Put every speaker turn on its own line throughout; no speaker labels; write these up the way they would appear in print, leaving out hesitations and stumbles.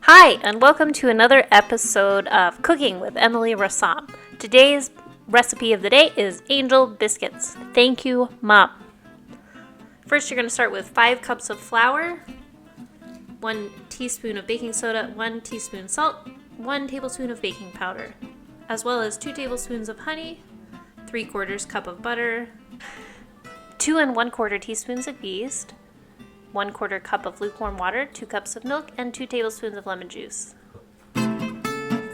Hi, and welcome to another episode of Cooking with Emily Rassam. Today's recipe of the day is angel biscuits. Thank you, Mom. First, you're going to start with 5 cups of flour, 1 teaspoon of baking soda, 1 teaspoon salt, 1 tablespoon of baking powder, as well as 2 tablespoons of honey, 3/4 cup of butter, 2 1/4 teaspoons of yeast, 1/4 cup of lukewarm water, 2 cups of milk, and 2 tablespoons of lemon juice.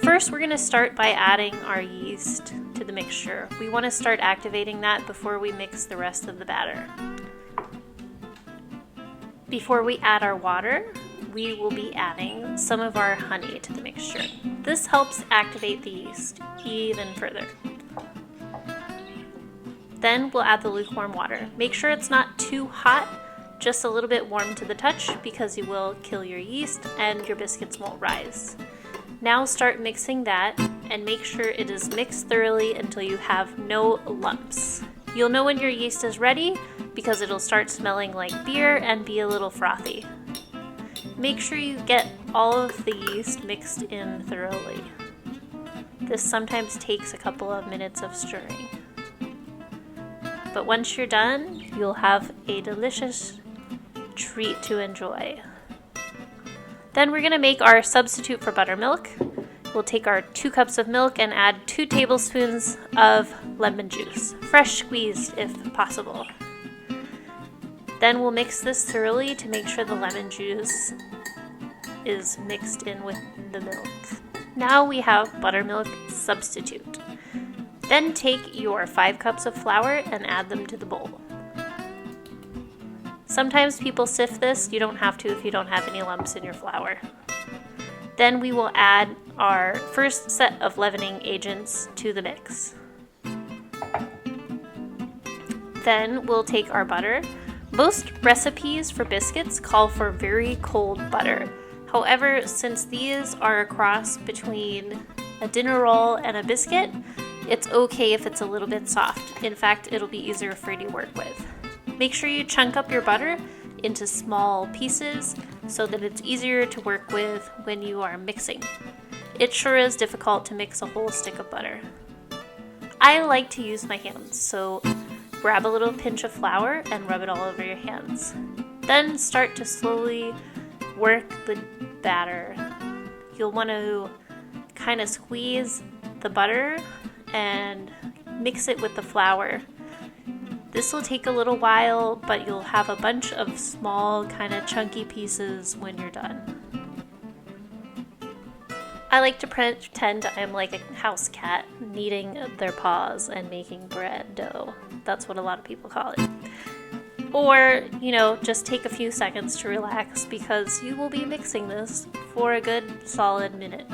First, we're going to start by adding our yeast to the mixture. We want to start activating that before we mix the rest of the batter. Before we add our water, we will be adding some of our honey to the mixture. This helps activate the yeast even further. Then we'll add the lukewarm water. Make sure it's not too hot, just a little bit warm to the touch, because you will kill your yeast and your biscuits won't rise. Now start mixing that and make sure it is mixed thoroughly until you have no lumps. You'll know when your yeast is ready because it'll start smelling like beer and be a little frothy. Make sure you get all of the yeast mixed in thoroughly. This sometimes takes a couple of minutes of stirring. But once you're done, you'll have a delicious treat to enjoy. Then we're going to make our substitute for buttermilk. We'll take our 2 cups of milk and add 2 tablespoons of lemon juice, fresh squeezed if possible. Then we'll mix this thoroughly to make sure the lemon juice is mixed in with the milk. Now we have buttermilk substitute. Then take your 5 cups of flour and add them to the bowl. Sometimes people sift this. You don't have to if you don't have any lumps in your flour. Then we will add our first set of leavening agents to the mix. Then we'll take our butter. Most recipes for biscuits call for very cold butter. However, since these are a cross between a dinner roll and a biscuit, it's okay if it's a little bit soft. In fact, it'll be easier for you to work with. Make sure you chunk up your butter into small pieces so that it's easier to work with when you are mixing. It sure is difficult to mix a whole stick of butter. I like to use my hands, so grab a little pinch of flour and rub it all over your hands. Then start to slowly work the batter. You'll want to kind of squeeze the butter and mix it with the flour. This will take a little while, but you'll have a bunch of small, kind of chunky pieces when you're done. I like to pretend I'm like a house cat kneading their paws and making bread dough. That's what a lot of people call it. Or, just take a few seconds to relax because you will be mixing this for a good solid minute.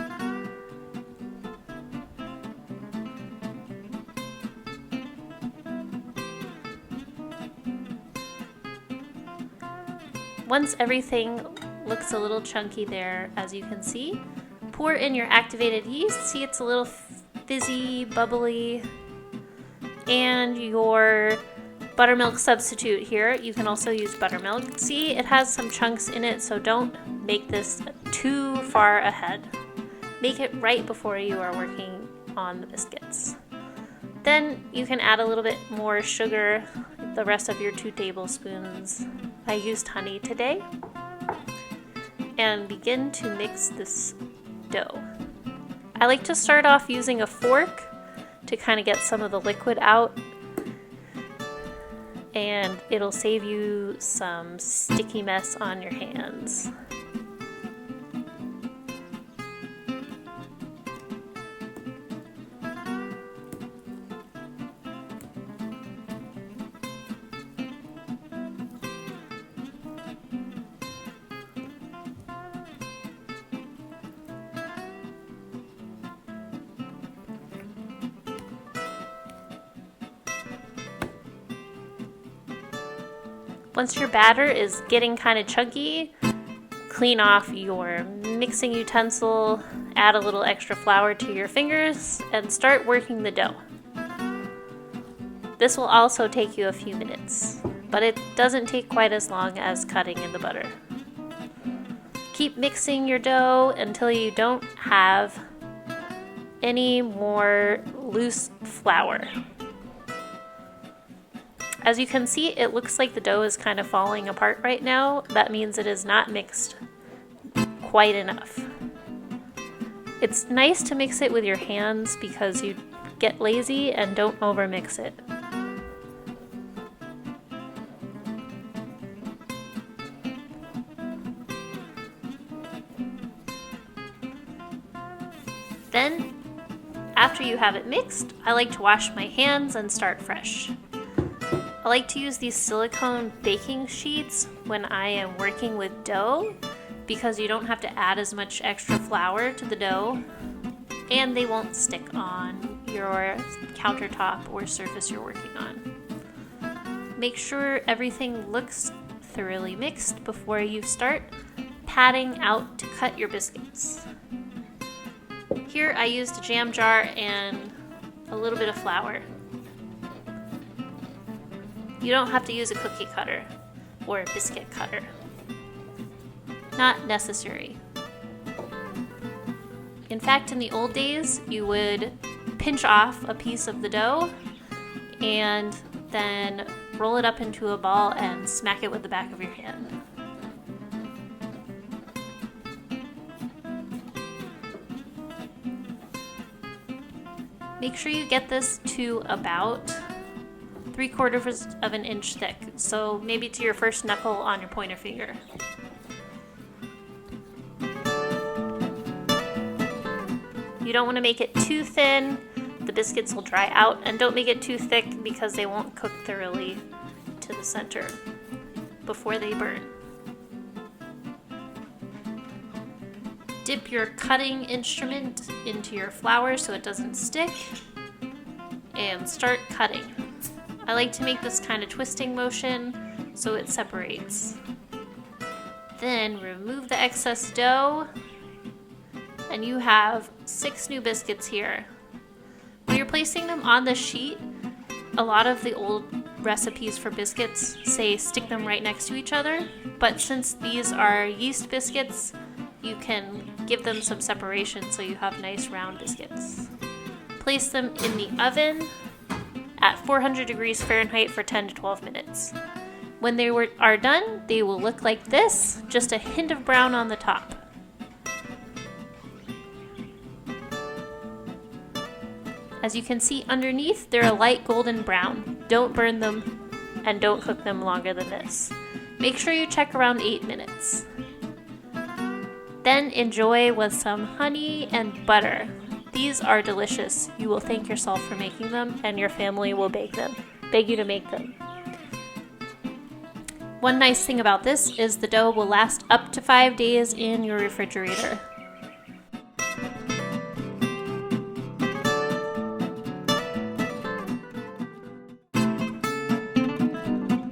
Once everything looks a little chunky there, as you can see, pour in your activated yeast. See, it's a little fizzy, bubbly. And your buttermilk substitute here. You can also use buttermilk. See, it has some chunks in it, so don't make this too far ahead. Make it right before you are working on the biscuits. Then you can add a little bit more sugar, the rest of your 2 tablespoons. I used honey today. And begin to mix this dough. I like to start off using a fork to kind of get some of the liquid out. And it'll save you some sticky mess on your hands. Once your batter is getting kind of chunky, clean off your mixing utensil, add a little extra flour to your fingers, and start working the dough. This will also take you a few minutes, but it doesn't take quite as long as cutting in the butter. Keep mixing your dough until you don't have any more loose flour. As you can see, it looks like the dough is kind of falling apart right now. That means it is not mixed quite enough. It's nice to mix it with your hands because you get lazy and don't overmix it. Then, after you have it mixed, I like to wash my hands and start fresh. I like to use these silicone baking sheets when I am working with dough because you don't have to add as much extra flour to the dough and they won't stick on your countertop or surface you're working on. Make sure everything looks thoroughly mixed before you start patting out to cut your biscuits. Here I used a jam jar and a little bit of flour. You don't have to use a cookie cutter or a biscuit cutter. Not necessary. In fact, in the old days, you would pinch off a piece of the dough and then roll it up into a ball and smack it with the back of your hand. Make sure you get this to about 3/4 of an inch thick, so maybe to your first knuckle on your pointer finger. You don't want to make it too thin, the biscuits will dry out, and don't make it too thick because they won't cook thoroughly to the center before they burn. Dip your cutting instrument into your flour so it doesn't stick and start cutting. I like to make this kind of twisting motion so it separates. Then remove the excess dough and you have 6 new biscuits here. When you're placing them on the sheet, a lot of the old recipes for biscuits say stick them right next to each other, but since these are yeast biscuits, you can give them some separation so you have nice round biscuits. Place them in the oven at 400 degrees Fahrenheit for 10 to 12 minutes. When they are done, they will look like this, just a hint of brown on the top. As you can see underneath, they're a light golden brown. Don't burn them and don't cook them longer than this. Make sure you check around 8 minutes. Then enjoy with some honey and butter. These are delicious. You will thank yourself for making them and your family will beg you to make them. One nice thing about this is the dough will last up to 5 days in your refrigerator.